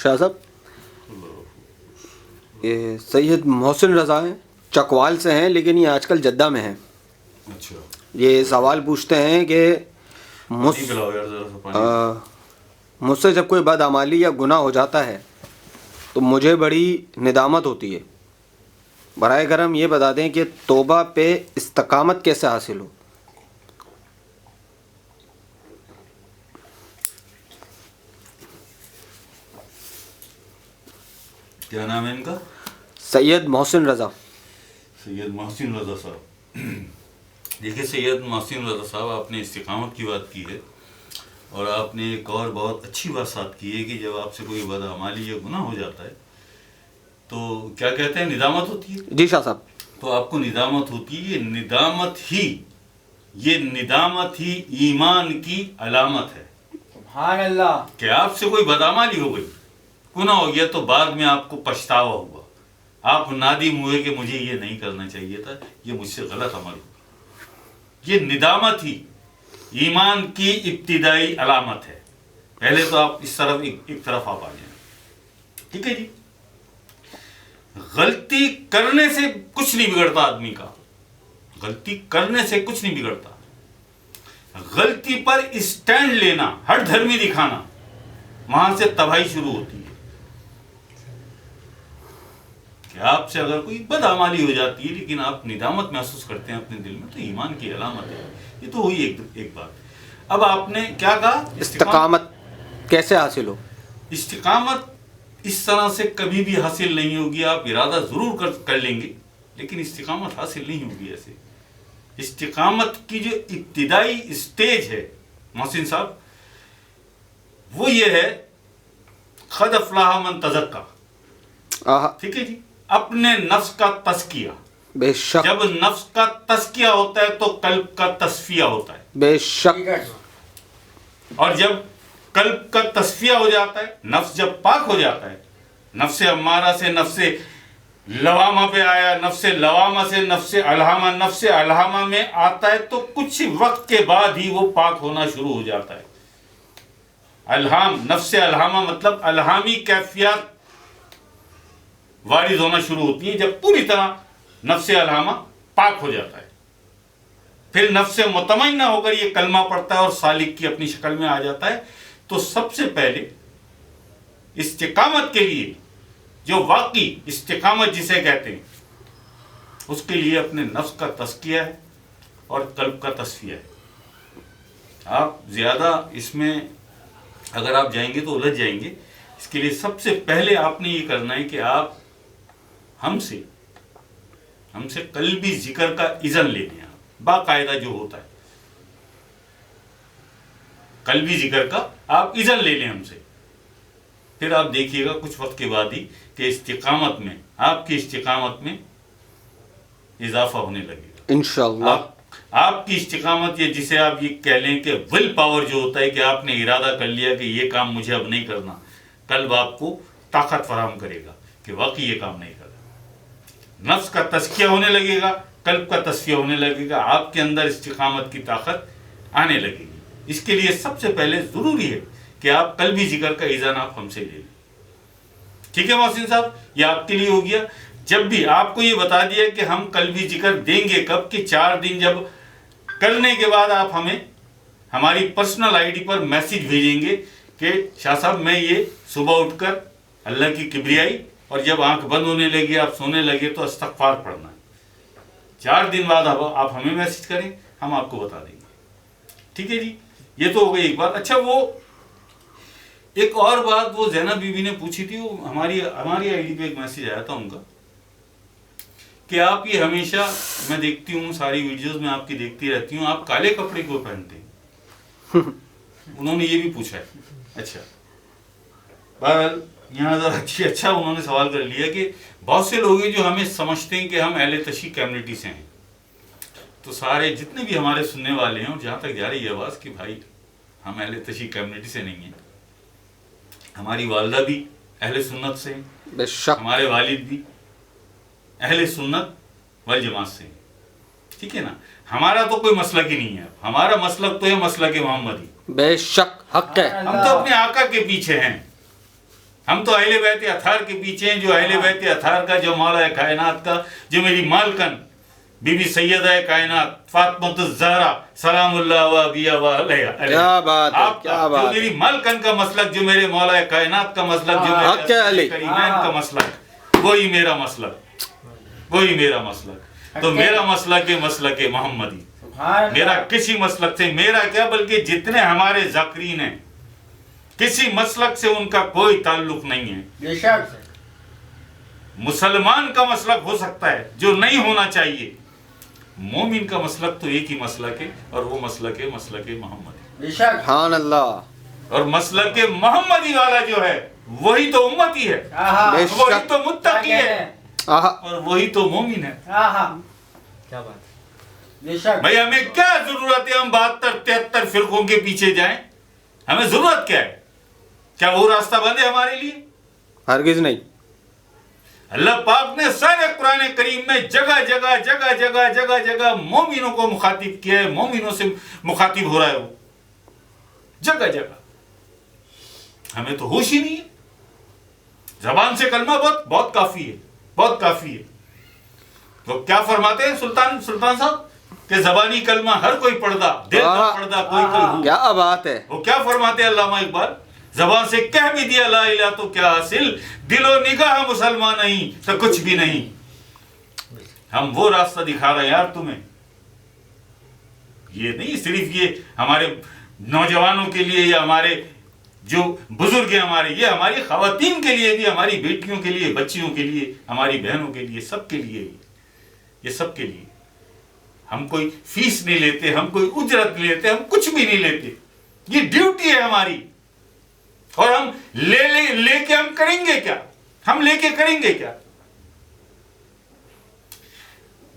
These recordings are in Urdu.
شاہ صاحب یہ سید محسن رضا ہیں، چکوال سے ہیں، لیکن یہ آج کل جدہ میں ہیں. اچھا. یہ سوال پوچھتے ہیں کہ مجھ سے جب کوئی بدعمالی یا گناہ ہو جاتا ہے تو مجھے بڑی ندامت ہوتی ہے. برائے کرم یہ بتا دیں کہ توبہ پہ استقامت کیسے حاصل ہو. کیا نام ہے ان کا؟ سید محسن رضا. سید محسن رضا صاحب. دیکھیے سید محسن رضا صاحب، آپ نے استقامت کی بات کی ہے، اور آپ نے ایک اور بہت اچھی بات ساتھ کی ہے کہ جب آپ سے کوئی بدعمالی یا گناہ ہو جاتا ہے تو کیا کہتے ہیں، ندامت ہوتی ہے. جی شاہ صاحب. تو آپ کو ندامت ہوتی ہے. یہ ندامت ہی ایمان کی علامت ہے. سبحان اللہ. کہ آپ سے کوئی بدعمالی ہو گئی، گناہ ہو گیا، تو بعد میں آپ کو پچھتاوا ہوا، آپ نادم ہوئے کہ مجھے یہ نہیں کرنا چاہیے تھا، یہ مجھ سے غلط عمل ہو. یہ ندامت ہی ایمان کی ابتدائی علامت ہے. پہلے تو آپ اس طرف ایک طرف آپ آ جائیں. ٹھیک ہے جی. غلطی کرنے سے کچھ نہیں بگڑتا آدمی کا، غلطی کرنے سے کچھ نہیں بگڑتا. غلطی پر اسٹینڈ لینا، ہر دھرمی دکھانا، وہاں سے تباہی شروع ہوتی ہے. کہ آپ سے اگر کوئی بدعمالی ہو جاتی ہے لیکن آپ ندامت محسوس کرتے ہیں اپنے دل میں، تو ایمان کی علامت ہے. یہ تو ہوئی ایک بات. اب آپ نے کیا کہا؟ استقامت کیسے حاصل ہو. استقامت اس طرح سے کبھی بھی حاصل نہیں ہوگی. آپ ارادہ ضرور کر لیں گے لیکن استقامت حاصل نہیں ہوگی ایسے. استقامت کی جو ابتدائی اسٹیج ہے محسن صاحب، وہ یہ ہے قد افلح من تزکا. ٹھیک ہے جی. اپنے نفس کا تزکیہ. بے شک. جب نفس کا تزکیہ ہوتا ہے تو قلب کا تصفیہ ہوتا ہے. بے شک. اور جب قلب کا تصفیہ ہو جاتا ہے، نفس جب پاک ہو جاتا ہے، نفس امارہ سے نفس لوامہ پہ آیا، نفس لوامہ سے نفس الہامہ، نفس الہامہ میں آتا ہے تو کچھ وقت کے بعد ہی وہ پاک ہونا شروع ہو جاتا ہے. الہام، نفس الہامہ مطلب الہامی کیفیات وارد ہونا شروع ہوتی ہیں جب پوری طرح نفس الہامہ پاک ہو جاتا ہے. پھر نفس مطمئنہ ہو کر یہ کلمہ پڑھتا ہے اور سالک کی اپنی شکل میں آ جاتا ہے. تو سب سے پہلے استقامت کے لیے، جو واقعی استقامت جسے کہتے ہیں، اس کے لیے اپنے نفس کا تزکیہ ہے اور قلب کا تصفیہ ہے. آپ زیادہ اس میں اگر آپ جائیں گے تو الجھ جائیں گے. اس کے لیے سب سے پہلے آپ نے یہ کرنا ہے کہ آپ ہم سے قلبی ذکر کا اذن لے لیں. باقاعدہ جو ہوتا ہے قلبی ذکر کا آپ اذن لے لیں ہم سے. پھر آپ دیکھیے گا کچھ وقت کے بعد ہی کہ استقامت میں، آپ کی استقامت میں اضافہ ہونے لگے گا انشاءاللہ. آپ کی استقامت، یہ جسے آپ یہ کہہ لیں کہ ول پاور جو ہوتا ہے کہ آپ نے ارادہ کر لیا کہ یہ کام مجھے اب نہیں کرنا، قلب آپ کو طاقت فراہم کرے گا کہ واقعی یہ کام نہیں کرنا. نفس کا تزکیہ ہونے لگے گا، قلب کا تصفیہ ہونے لگے گا، آپ کے اندر استقامت کی طاقت آنے لگے گی. اس کے لیے سب سے پہلے ضروری ہے کہ آپ قلبی ذکر کا اذن آپ ہم سے لے لیں. ٹھیک ہے محسن صاحب، یہ آپ کے لیے ہو گیا. جب بھی آپ کو یہ بتا دیا کہ ہم قلبی ذکر دیں گے کب، کہ 4 دن جب کرنے کے بعد آپ ہمیں ہماری personal I D per message بھیجیں گے کہ شاہ صاحب میں یہ صبح اٹھ کر اللہ کی کبریائی، اور جب آنکھ بند ہونے لگی آپ سونے لگے تو استغفار پڑھنا ہے. 4 دن بعد آپ ہمیں میسج کریں، ہم آپ کو بتا دیں گے. ٹھیک ہے جی. یہ تو ہو گئی ایک بات. اچھا، وہ ایک اور بات وہ زینب بی بی نے پوچھی تھی، وہ ہماری آئی ڈی پہ ایک میسج آیا تھا ان کا کہ آپ یہ ہمیشہ، میں دیکھتی ہوں ساری ویڈیوز میں آپ کی دیکھتی رہتی ہوں، آپ کالے کپڑے کیوں پہنتے ہیں؟ انہوں نے یہ بھی پوچھا ہے. اچھا، بہرحال یہاں ذرا اچھا انہوں نے سوال کر لیا کہ بہت سے لوگ ہیں جو ہمیں سمجھتے ہیں کہ ہم اہل تشیع کمیونٹی سے ہیں. تو سارے جتنے بھی ہمارے سننے والے ہیں، اور جہاں تک جا رہی ہے آواز کہ بھائی ہم اہل تشیع کمیونٹی سے نہیں ہیں، ہماری والدہ بھی اہل سنت سے ہیں، بے شک. ہمارے والد بھی اہل سنت والجماعت سے ہیں. ٹھیک ہے نا. ہمارا تو کوئی مسلک ہی نہیں ہے، ہمارا مسلک تو ہے مسلک محمدی. بے شک حق ہے. ہم تو اپنے آقا کے پیچھے ہیں، ہم تو اہل بیت اطہار کے پیچھے ہیں، جو اہل بیت اطہار کا، جو مولا کائنات کا، جو میری مالکن بی بی سیدہ کائنات فاطمہ الزہرا سلام اللہ و ابیہ و علیہ، کیا بات ہے، آپ کیا کا جو بات میری مالکن کا مسلک، جو میرے مولا کائنات کا مسلک، جو حق میرے علی کریمین کا مسلک، وہی میرا مسلک، وہی میرا مسلک۔ تو میرا مسلک ہے مسلک محمدی، میرا کسی مسلک سے، میرا کیا بلکہ جتنے ہمارے ذاکرین ہیں کسی مسلک سے ان کا کوئی تعلق نہیں ہے۔ بے شک مسلمان کا مسلک ہو سکتا ہے جو نہیں ہونا چاہیے، مومن کا مسلک تو ایک ہی مسلک ہے، اور وہ مسلک ہے مسلک محمدی، بے شک سبحان اللہ، اور مسلک محمدی والا جو ہے وہی تو امتی ہے، بے وہی شک، تو متقی ہے، آہا اور وہی تو مومن ہے۔ کیا بات بے شک بھائی ہمیں کیا ضرورت ہے ہم 72-73 فرقوں کے پیچھے جائیں؟ ہمیں ضرورت کیا ہے؟ کیا وہ راستہ بند ہے ہمارے لیے؟ ہرگز نہیں۔ اللہ پاک نے سارے قرآن کریم میں جگہ جگہ جگہ جگہ جگہ جگہ مومنوں کو مخاطب کیا ہے، مومنوں سے مخاطب ہو رہا ہے وہ جگہ جگہ۔ ہمیں تو ہوش ہی نہیں ہے، زبان سے کلمہ بہت بہت کافی ہے، بہت کافی ہے۔ تو کیا فرماتے ہیں سلطان صاحب کہ زبانی کلمہ ہر کوئی پڑھدا، دل کا پڑھدا کوئی ہو۔ کیا بات ہے، وہ کیا فرماتے ہیں علامہ اقبال، زبان سے کہہ بھی دیا لا الہ تو کیا حاصل، دل و نگاہ مسلمان نہیں تو کچھ بھی نہیں۔ ہم وہ راستہ دکھا رہے ہیں یار تمہیں، یہ نہیں صرف یہ ہمارے نوجوانوں کے لیے یا ہمارے جو بزرگ ہیں ہمارے، یہ ہماری خواتین کے لیے بھی، ہماری بیٹیوں کے لیے، بچیوں کے لیے، ہماری بہنوں کے لیے، سب کے لیے، یہ سب کے لیے۔ ہم کوئی فیس نہیں لیتے، ہم کوئی اجرت نہیں لیتے، ہم کچھ بھی نہیں لیتے، یہ ڈیوٹی ہے ہماری، اور ہم لے کے ہم کریں گے کیا؟ ہم لے کے کریں گے کیا؟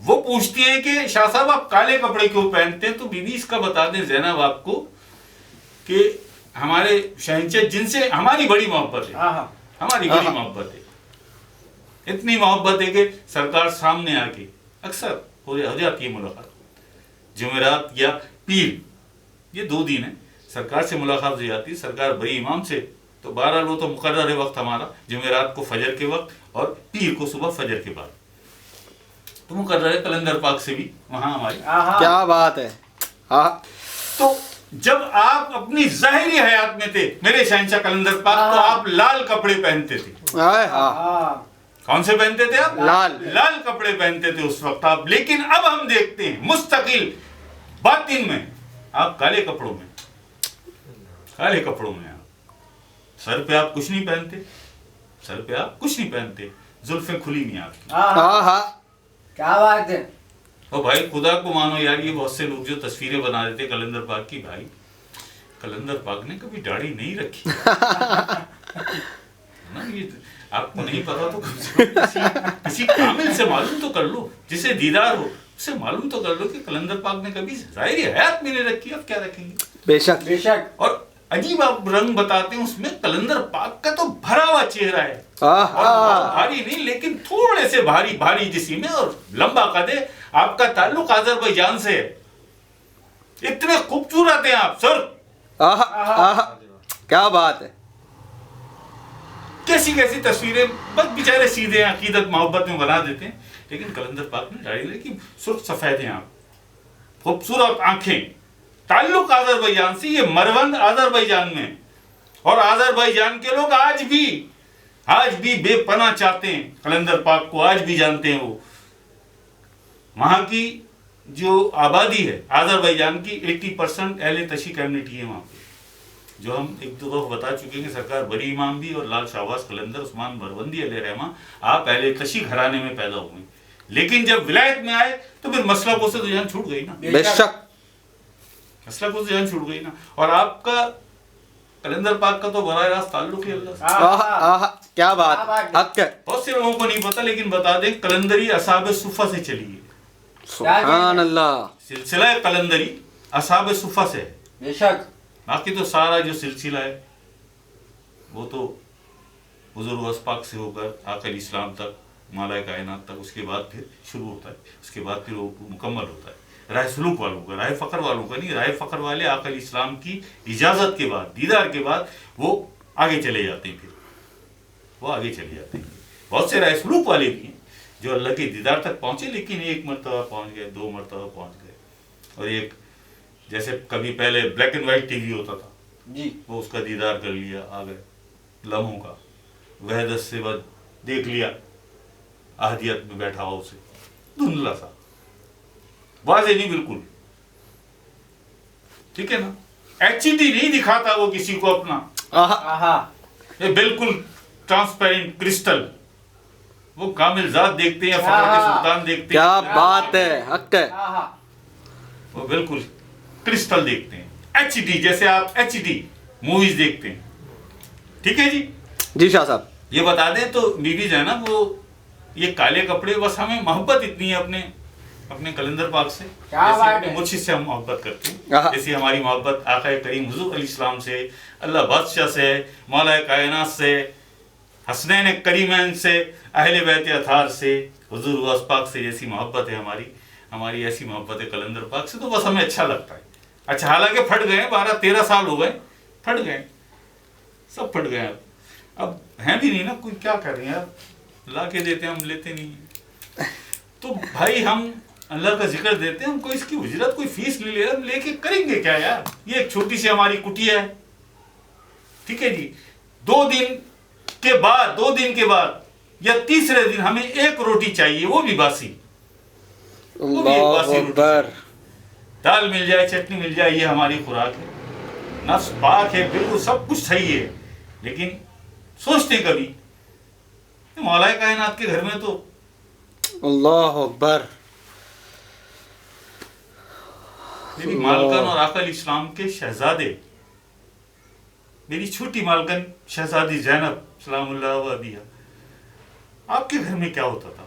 وہ پوچھتی ہیں کہ شاہ صاحب آپ کالے کپڑے کیوں پہنتے ہیں؟ تو بی بی اس کا بتا دیں زینب آپ کو کہ ہمارے شہنشاہ جن سے ہماری بڑی محبت ہے، ہماری بڑی محبت ہے، اتنی محبت ہے کہ سرکار سامنے آ کے اکثر ہو جاتی ہے ملاقات، جمعرات یا پیر، یہ 2 دن ہیں، سرکار سے ملاقات ہو جاتی ہے، سرکار بڑی امام سے، تو بہرحال وہ تو مقرر ہے وقت ہمارا، جمعرات کو فجر کے وقت اور پیر کو صبح فجر کے بعد، تو مقرر ہے کلندر پاک سے بھی وہاں ہماری۔ کیا بات ہے، تو جب آپ اپنی ظاہری حیات میں تھے میرے شہنشاہ کلندر پاک، تو آپ لال کپڑے پہنتے تھے۔ کون سے پہنتے تھے آپ؟ لال کپڑے پہنتے تھے اس وقت آپ، لیکن اب ہم دیکھتے ہیں مستقل باطن میں آپ کالے کپڑوں میں، کالے کپڑوں میں آپ، سر پہ آپ کچھ نہیں پہنتے، سر پہ آپ کچھ نہیں پہنتے، زلفیں کھلی نہیں آپ کی۔ کیا بات ہے، اور بھائی خدا کو مانو یار، یہ بہت سے لوگ جو تصویریں بنا دیتے کلندر پاک کی، بھائی کلندر پاک نے کبھی داڑھی نہیں رکھی نا، یہ آپ کو نہیں پتا تو کسی کامل سے معلوم تو کر لو، جسے دیدار ہو اسے معلوم تو کر لو کہ کلندر پاک نے کبھی ظاہری حیات میں نہیں رکھی، اب کیا رکھیں گے؟ بے شک بے شک، اور عجیب آپ رنگ بتاتے ہیں اس میں، کلندر پاک کا تو بھرا ہوا چہرہ ہے، بھاری نہیں لیکن تھوڑے سے بھاری بھاری جسم ہے، اور لمبا قد ہے۔ آپ کا تعلق آذربائیجان سے ہے، اتنے خوبصورت ہیں آپ سر، کیا بات ہے، کیسی کیسی تصویریں بس بیچارے سیدھے عقیدت محبت میں بنا دیتے ہیں، لیکن کلندر پاک نے داڑھی لگی، سرخ سفید ہیں آپ، خوبصورت آنکھیں، تعلق آذربائیجان سے، یہ مروند آذربائیجان میں، اور آذربائیجان کے لوگ آج بھی بے پناہ چاہتے ہیں کلندر پاک کو، آج بھی جانتے ہیں وہ، وہاں کی جو آبادی ہے آذربائیجان کی 80% اہل تشیع کمیونٹی ہے وہاں پہ، جو ہم ایک دو دفعہ بتا چکے ہیں کہ سرکار بڑی امام بھی اور لال شہباز قلندر عثمان مروندی علیہ رحمہ آپ اہل تشیع گھرانے میں پیدا ہوئے، لیکن جب ولایت میں آئے تو پھر مسلکوں سے تو جان چھوٹ گئی نا، بے شک مسلکوں سے جان چھوٹ گئی نا، اور آپ کا کلندر پاک کا تو براہ راست تعلق ہی اللہ سے۔ کیا بات، حق ہے، بہت سے لوگوں کو نہیں پتا، لیکن بتا دیں کلندری اصحاب صفہ سے چلی ہے، سبحان اللہ، سلسلہ کلندری اصحاب صفہ سے ہے، بے شک، باقی تو سارا جو سلسلہ ہے وہ تو بزرگ اسپاق سے ہو کر آخر اسلام تک، مالا کائنات تک، اس کے بعد پھر شروع ہوتا ہے، اس کے بعد پھر وہ مکمل ہوتا ہے راہ سلوک والوں کا، راہ فقر والوں کا نہیں، راہ فقر والے آخر اسلام کی اجازت کے بعد، دیدار کے بعد وہ آگے چلے جاتے ہیں، پھر وہ آگے چلے جاتے ہیں. بہت سے رائے سلوک والے بھی ہیں جو اللہ کے دیدار تک پہنچے لیکن ایک مرتبہ پہنچ گئے, 2 مرتبہ پہنچ گئے, اور ایک جیسے کبھی پہلے black and white T V ہوتا تھا جی وہ اس کا دیدار کر لیا, آ گئے لمحوں کا وحدت سے بعد دیکھ لیا, احدیت میں بیٹھا ہوا اسے دھندلا سا, واضح نہیں بالکل, ٹھیک ہے نا, ایچ ڈی نہیں دکھاتا وہ کسی کو اپنا, آہا یہ بالکل ٹرانسپیرنٹ کرسٹل, وہ کامل ذات دیکھتے ہیں, فخر کے سلطان دیکھتے ہیں, کیا بات ہے, حق ہے. آہا وہ بالکل کرسٹل دیکھتے ہیں, ایچ ڈی, جیسے آپ ایچ ڈی موویز دیکھتے ہیں, ٹھیک ہے جی. جی شاہ صاحب, یہ بتا دیں تو بی بی زینب وہ یہ کالے کپڑے, بس ہمیں محبت اتنی ہے اپنے کلندر پاک سے, کیا جیسے بات اپنے ہے. مرشد سے ہم محبت کرتے آہا. ہیں, جیسی ہماری محبت آقا کریم حضور علیہ السلام سے, اللہ بادشاہ سے, مولا کائنات سے, حسنین کریمین سے, اہل بیت اطہار سے, حضور غوث پاک سے جیسی محبت ہے ہماری ایسی محبت ہے کلندر پاک سے, تو بس ہمیں اچھا لگتا ہے. اچھا حالانکہ پھٹ گئے 12-13 سال ہو گئے, پھٹ گئے, سب پھٹ گئے, اب ہیں بھی نہیں نا, کوئی کیا کر رہے ہیں یار, لا کے دیتے ہیں ہم لیتے نہیں ہیں. تو بھائی ہم اللہ کا ذکر دیتے ہیں, ہم کوئی اس کی اجرت کوئی فیس نہیں لے رہے, ہم لے کے کریں گے کیا یار, یہ ایک چھوٹی سی ہماری کٹیا ہے, ٹھیک ہے جی. 2 دن کے بعد یا تیسرے دن ہمیں ایک روٹی چاہیے, وہ بھی باسی, وہ بھی ایک اللہ باسی روٹی اکبر. چاہیے. دال مل جائے, چٹنی مل جائے, یہ ہماری خوراک ہے. نفس پاک ہے, بالکل سب کچھ صحیح ہے, لیکن سوچتے کبھی مولا کائنات کے گھر میں تو اللہ اکبر. میری مالکن اور آقا علیہ السلام کے شہزادے, میری چھوٹی مالکن شہزادی زینب سلام اللہ علیہا, آپ کے گھر میں کیا ہوتا تھا؟